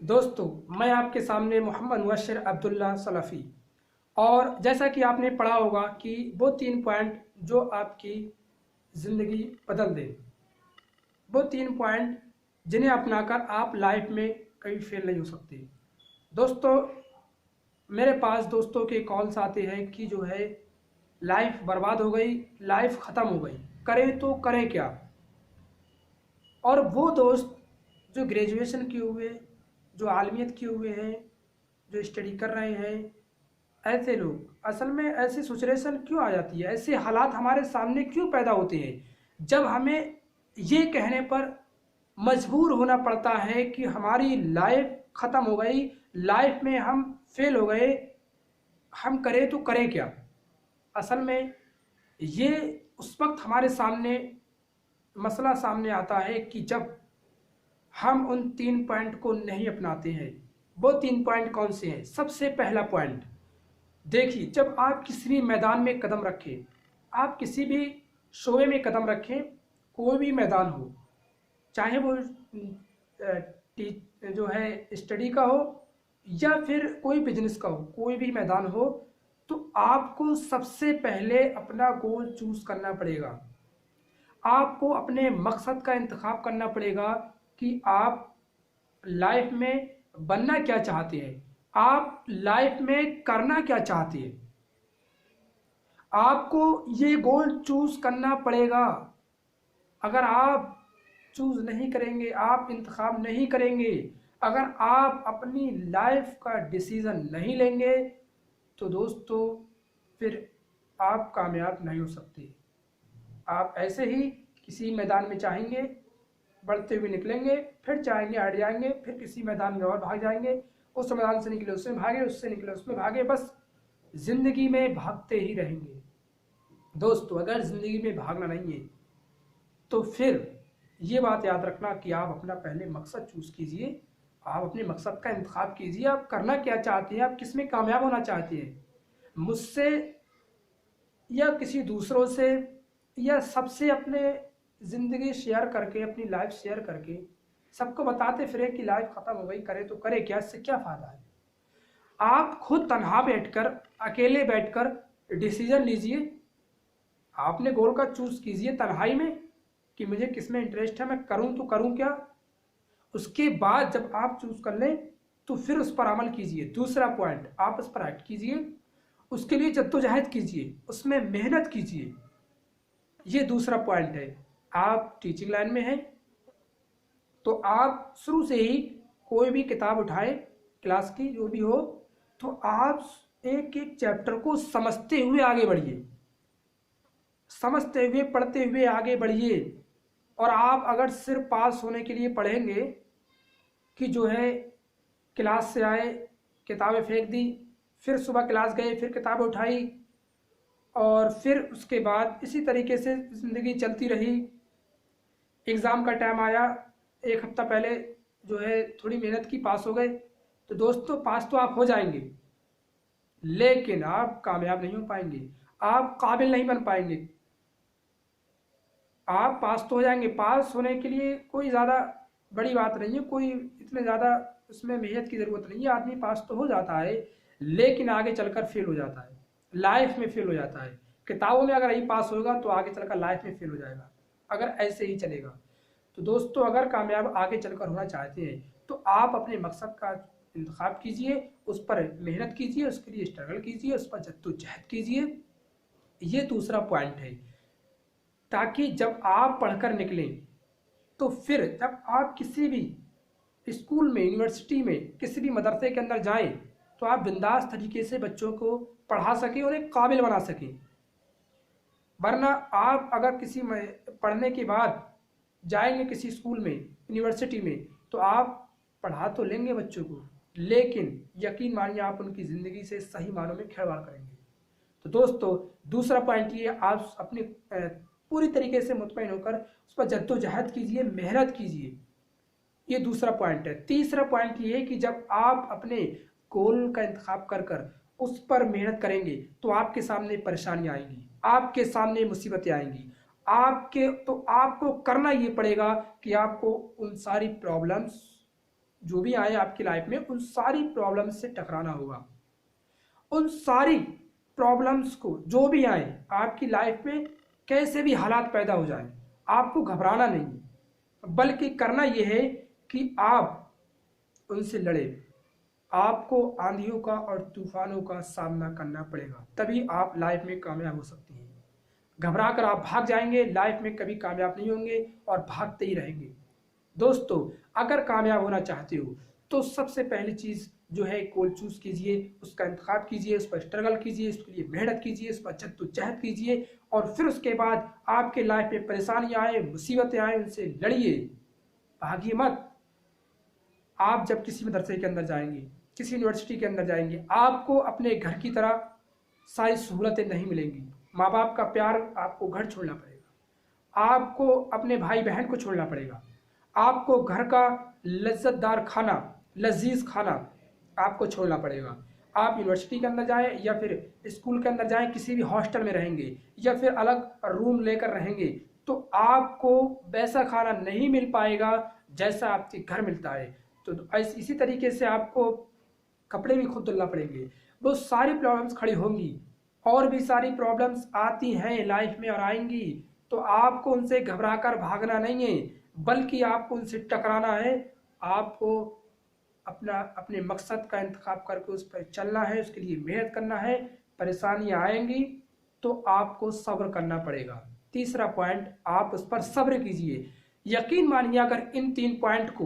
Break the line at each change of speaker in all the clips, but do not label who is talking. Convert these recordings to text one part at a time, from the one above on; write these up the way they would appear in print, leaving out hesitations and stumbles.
दोस्तों, मैं आपके सामने मोहम्मद मुबश्शिर अब्दुल्ला सलफ़ी। और जैसा कि आपने पढ़ा होगा कि वो 3 पॉइंट जो आपकी ज़िंदगी बदल दें, वो 3 पॉइंट जिन्हें अपनाकर आप लाइफ में कभी फेल नहीं हो सकते। दोस्तों, मेरे पास दोस्तों के कॉल्स आते हैं कि जो है लाइफ बर्बाद हो गई, लाइफ ख़त्म हो गई, करें तो करें क्या। और वो दोस्त जो ग्रेजुएशन किए हुए, जो आलमियत किए हुए हैं, जो स्टडी कर रहे हैं, ऐसे लोग असल में ऐसी सिचुएशन क्यों आ जाती है, ऐसे हालात हमारे सामने क्यों पैदा होते हैं जब हमें ये कहने पर मजबूर होना पड़ता है कि हमारी लाइफ ख़त्म हो गई, लाइफ में हम फेल हो गए, हम करें तो करें क्या। असल में ये उस वक्त हमारे सामने मसला सामने आता है कि जब हम उन 3 पॉइंट को नहीं अपनाते हैं। वो 3 पॉइंट कौन से हैं? सबसे पहला पॉइंट देखिए, जब आप किसी भी मैदान में कदम रखें, आप किसी भी शोबे में कदम रखें, कोई भी मैदान हो, चाहे वो जो है स्टडी का हो या फिर कोई बिजनेस का हो, कोई भी मैदान हो, तो आपको सबसे पहले अपना गोल चूज करना पड़ेगा। आपको अपने मकसद का इंतखाब करना पड़ेगा कि आप लाइफ में बनना क्या चाहते हैं, आप लाइफ में करना क्या चाहते हैं। आपको ये गोल चूज करना पड़ेगा। अगर आप चूज नहीं करेंगे, आप इंतखाब नहीं करेंगे, अगर आप अपनी लाइफ का डिसीजन नहीं लेंगे, तो दोस्तों फिर आप कामयाब नहीं हो सकते। आप ऐसे ही किसी मैदान में चाहेंगे, बढ़ते हुए निकलेंगे, फिर चाहेंगे हट जाएंगे, फिर किसी मैदान में और भाग जाएंगे, उस मैदान से निकले उसमें भागे, उससे निकले उसमें भागे, बस जिंदगी में भागते ही रहेंगे। दोस्तों, अगर जिंदगी में भागना नहीं है तो फिर ये बात याद रखना कि आप अपना पहले मकसद चूज कीजिए। आप अपने मकसद का इंतखाब कीजिए, आप करना क्या चाहते हैं, आप किस में कामयाब होना चाहते हैं। मुझसे या किसी दूसरों से या सबसे अपने ज़िंदगी शेयर करके, अपनी लाइफ शेयर करके सबको बताते फिरे कि लाइफ ख़त्म हो गई, करे तो करे क्या, इससे क्या फ़ायदा है। आप खुद तन्हा बैठकर, अकेले बैठकर डिसीजन लीजिए। आपने गोल का चूज कीजिए तन्हाई में कि मुझे किस में इंटरेस्ट है, मैं करूं तो करूं क्या। उसके बाद जब आप चूज कर लें तो फिर उस पर अमल कीजिए। दूसरा पॉइंट, आप उस पर एक्ट कीजिए, उसके लिए जद्दोजहद कीजिए, उसमें मेहनत कीजिए। ये दूसरा पॉइंट है। आप टीचिंग लाइन में हैं तो आप शुरू से ही कोई भी किताब उठाएं, क्लास की जो भी हो, तो आप एक एक चैप्टर को समझते हुए आगे बढ़िए, समझते हुए पढ़ते हुए आगे बढ़िए। और आप अगर सिर्फ पास होने के लिए पढ़ेंगे कि जो है क्लास से आए, किताबें फेंक दी, फिर सुबह क्लास गए, फिर किताबें उठाई, और फिर उसके बाद इसी तरीके से ज़िंदगी चलती रही। एग्ज़ाम का टाइम आया, एक हफ्ता पहले जो है थोड़ी मेहनत की, पास हो गए, तो दोस्तों पास तो आप हो जाएंगे, लेकिन आप कामयाब नहीं हो पाएंगे, आप काबिल नहीं बन पाएंगे। आप पास तो हो जाएंगे, पास होने के लिए कोई ज़्यादा बड़ी बात नहीं है, कोई इतने ज़्यादा उसमें मेहनत की ज़रूरत नहीं है, आदमी पास तो हो जाता है, लेकिन आगे चलकर फेल हो जाता है, लाइफ में फेल हो जाता है। किताबों में अगर यही पास होगा तो आगे चलकर लाइफ में फेल हो जाएगा, अगर ऐसे ही चलेगा। तो दोस्तों, अगर कामयाब आगे चलकर होना चाहते हैं तो आप अपने मकसद का इंतखाब कीजिए, उस पर मेहनत कीजिए, उसके लिए स्ट्रगल कीजिए, उस पर जद्दोजहद कीजिए। ये दूसरा पॉइंट है, ताकि जब आप पढ़कर निकलें तो फिर जब आप किसी भी स्कूल में, यूनिवर्सिटी में, किसी भी मदरसे के अंदर जाएं तो आप बिंदास तरीके से बच्चों को पढ़ा सकें, उन्हें काबिल बना सकें। वरना आप अगर किसी में पढ़ने के बाद जाएंगे किसी स्कूल में, यूनिवर्सिटी में, तो आप पढ़ा तो लेंगे बच्चों को, लेकिन यकीन मानिए आप उनकी ज़िंदगी से सही मानों में खिलवाड़ करेंगे। तो दोस्तों, दूसरा पॉइंट ये, आप अपने पूरी तरीके से मुतमईन होकर उस पर जद्दोजहद कीजिए, मेहनत कीजिए। ये दूसरा पॉइंट है। तीसरा पॉइंट ये है कि जब आप अपने गोल का इंतखाब कर कर उस पर मेहनत करेंगे तो आपके सामने परेशानियां आएंगी, आपके सामने मुसीबतें आएंगी, आपको करना ये पड़ेगा कि आपको उन सारी प्रॉब्लम्स जो भी आए आपकी लाइफ में, उन सारी प्रॉब्लम्स से टकराना होगा। उन सारी प्रॉब्लम्स को, जो भी आए आपकी लाइफ में, कैसे भी हालात पैदा हो जाए, आपको घबराना नहीं है, बल्कि करना यह है कि आप उनसे लड़े। आपको आंधियों का और तूफानों का सामना करना पड़ेगा, तभी आप लाइफ में कामयाब हो सकती हैं। घबरा कर आप भाग जाएंगे, लाइफ में कभी कामयाब नहीं होंगे और भागते ही रहेंगे। दोस्तों, अगर कामयाब होना चाहते हो तो सबसे पहली चीज़ जो है, गोल चूज कीजिए, उसका इंतखाब कीजिए, उस पर स्ट्रगल कीजिए, उसके लिए मेहनत कीजिए, उस पर जद्दोजहद कीजिए, और फिर उसके बाद आपके लाइफ में परेशानियां आए, मुसीबतें आए, उनसे लड़िए, भागिए मत। आप जब किसी मदरसे के अंदर जाएंगे, किसी यूनिवर्सिटी के अंदर जाएंगे, आपको अपने घर की तरह सारी सहूलतें नहीं मिलेंगी। माँ बाप का प्यार आपको घर छोड़ना पड़ेगा, आपको अपने भाई बहन को छोड़ना पड़ेगा, आपको घर का लज्जतदार खाना, लजीज खाना आपको छोड़ना पड़ेगा। आप यूनिवर्सिटी के अंदर जाएं या फिर स्कूल के अंदर जाएं, किसी भी हॉस्टल में रहेंगे या फिर अलग रूम लेकर रहेंगे, तो आपको वैसा खाना नहीं मिल पाएगा जैसा आपके घर मिलता है। तो इसी तरीके से आपको कपड़े भी खुद धुलना पड़ेंगे। वो सारी प्रॉब्लम्स खड़ी होंगी, और भी सारी प्रॉब्लम्स आती हैं लाइफ में और आएंगी, तो आपको उनसे घबरा कर भागना नहीं है, बल्कि आपको उनसे टकराना है। आपको अपने मकसद का इंतखाब करके उस पर चलना है, उसके लिए मेहनत करना है। परेशानियां आएंगी तो आपको सब्र करना पड़ेगा। तीसरा पॉइंट, आप उस पर सब्र कीजिए। यकीन मानिए, अगर इन 3 पॉइंट को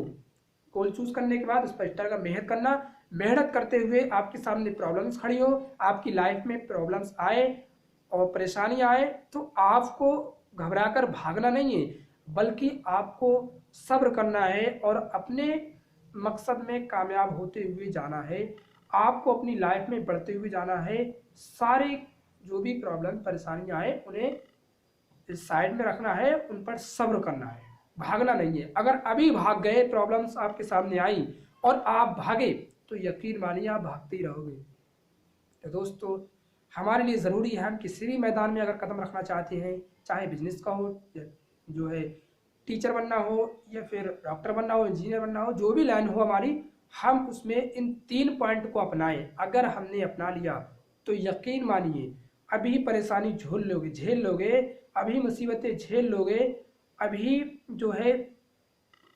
गोल चूज करने के बाद उस पर इस तरह का मेहनत करना, मेहनत करते हुए आपके सामने प्रॉब्लम्स खड़ी हो, आपकी लाइफ में प्रॉब्लम्स आए और परेशानी आए, तो आपको घबराकर भागना नहीं है, बल्कि आपको सब्र करना है और अपने मकसद में कामयाब होते हुए जाना है। आपको अपनी लाइफ में बढ़ते हुए जाना है। सारे जो भी प्रॉब्लम परेशानियां आए, उन्हें इस साइड में रखना है, उन पर सब्र करना है, भागना नहीं है। अगर अभी भाग गए, प्रॉब्लम्स आपके सामने आई और आप भागे, तो यकीन मानिए आप भागते ही रहोगे। तो दोस्तों, हमारे लिए ज़रूरी है, हम किसी भी मैदान में अगर कदम रखना चाहते हैं, चाहे बिजनेस का हो, या जो है टीचर बनना हो, या फिर डॉक्टर बनना हो, इंजीनियर बनना हो, जो भी लाइन हो हमारी, हम उसमें इन 3 पॉइंट को अपनाएं। अगर हमने अपना लिया तो यकीन मानिए अभी परेशानी झेल लोगे, अभी मुसीबतें झेल लोगे, अभी जो है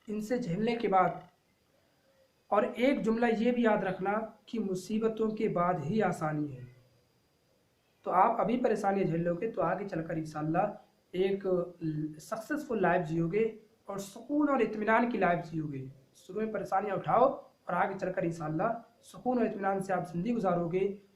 इनसे झेलने के बाद। और एक जुमला ये भी याद रखना कि मुसीबतों के बाद ही आसानी है। तो आप अभी परेशानी झेल लोगे तो आगे चलकर इंशाल्लाह एक सक्सेसफुल लाइफ जियोगे और सुकून और इत्मीनान की लाइफ जियोगे। शुरू में परेशानियां उठाओ और आगे चलकर इंशाल्लाह सुकून और इत्मीनान से आप ज़िंदगी गुजारोगे।